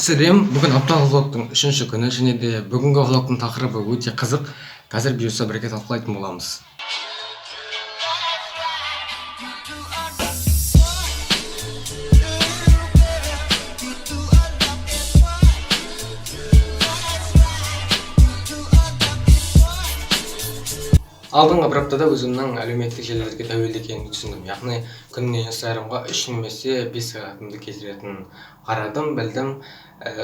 Ассалам, бүгін апталық влогтың 3-ші күні және де бүгінгі влогтың тақырыбы өте қызық. Қазір бұйырса бірге талқылайтын боламыз. Алдыңғы бір аптада өзімнің әлеуметтік желілерге тәуелді екенін түсіндім. Яғни күніне Инстаграмға 3 немесе 5 сағатымды кетіретінін қарадым, білдім.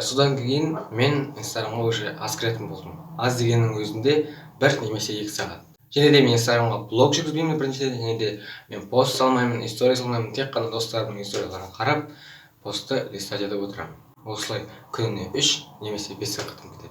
Содан кейін мен Инстаграмға уже аз кіретін болдым. Аз дегеннің өзінде 1 немесе 2 сағат. Және де мен Инстаграмға блог жүргізбеймін біріншіден, және де мен пост салмаймын, история салмаймын, тек қана достарымның историяларын қарап, постты листать етіп отырамын. Осылай күніне 3 немесе 5 сағатым кетеді.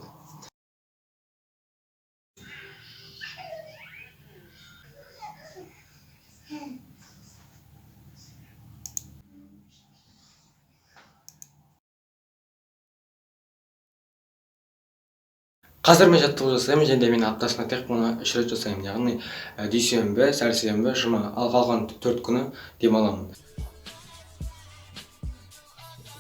Қазір мен жаттығу жасаймын, және де мен аптасына тек қана 3 рет жасаймын. Яғни дүйсенбі, сәрсенбі, жұма, ал қалған 4 күні демаламын.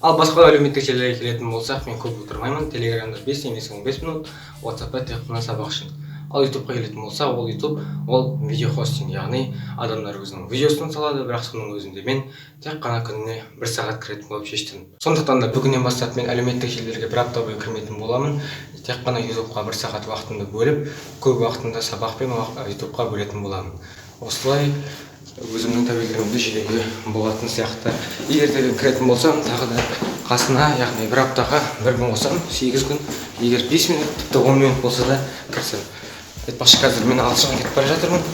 Ал басқа әлеуметтік желілерге келетін болсақ, мен көп отырмаймын. Телеграмда 5 немесе 15 минут, WhatsAppта тек қана сабақ үшін. Ал YouTube'қа келетін болса, YouTube ол видео хостинг, яғни адамдар өзінің видеосын салады, бірақ соның өзінде мен тек қана күніне 1 сағат кіретін болып шештім. Сондықтан да бүгіннен бастап мен әлеуметтік желілерге 1 апта бойы кірмейтін боламын. Тек қана YouTube'қа 1 сағат уақытымды бөліп, көп уақытымды сабақ пен YouTube'қа бөлетін боламын. Осылай өзімнің тәуелділігімді жүйеге болатын сияқты. Егер де кіретін болсам, тағы да қасына, яғни 1 аптаға 1 күн қосам, 8 күн, егер 5 минут, тіпті 10 минут болса да кірсем. Айтпақшы, қазір мен алшыға кетіп бара жатырмын.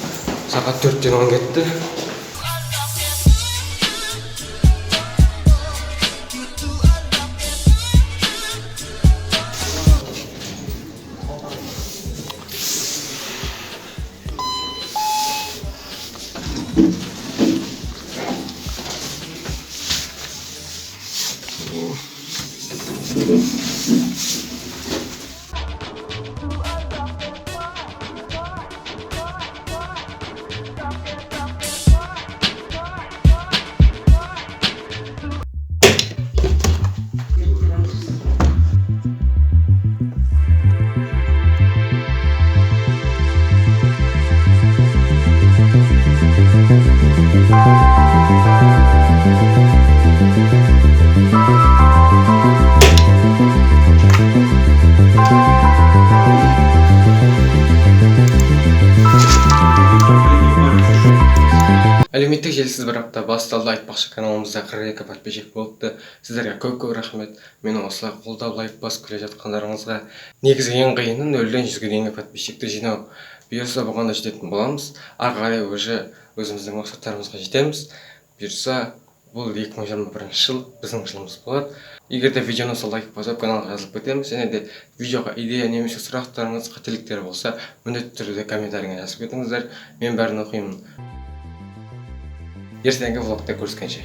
Сағат 4-тен 10 кетті. Әлеуметтік желісіз 1 апта басталды. Айтпақшы, каналымызда 42 подписчик болыпты. Сіздерге көп рахмет. Мені осылай қолдап лайк басып келе жатқандарыңызға. Негізі ең қиыны 0-ден 100-ге дейінгі подписчикті жинау. Бұйырса бұған да жететін боламыз. Ары қарай уже өзіміздің мақсаттарымызға жетеміз. Бұйырса бұл 2021 жыл біздің жылымыз болады. Егер де видеоны лайк басып каналға жазылып кетеміз, және де видеоға идея немесе сұрақтарыңыз, қателіктер болса, міндетті түрде комментарийға жазып кетіңіздер. Мен бәрін оқимын. Ертеңгі влогта көріскенше.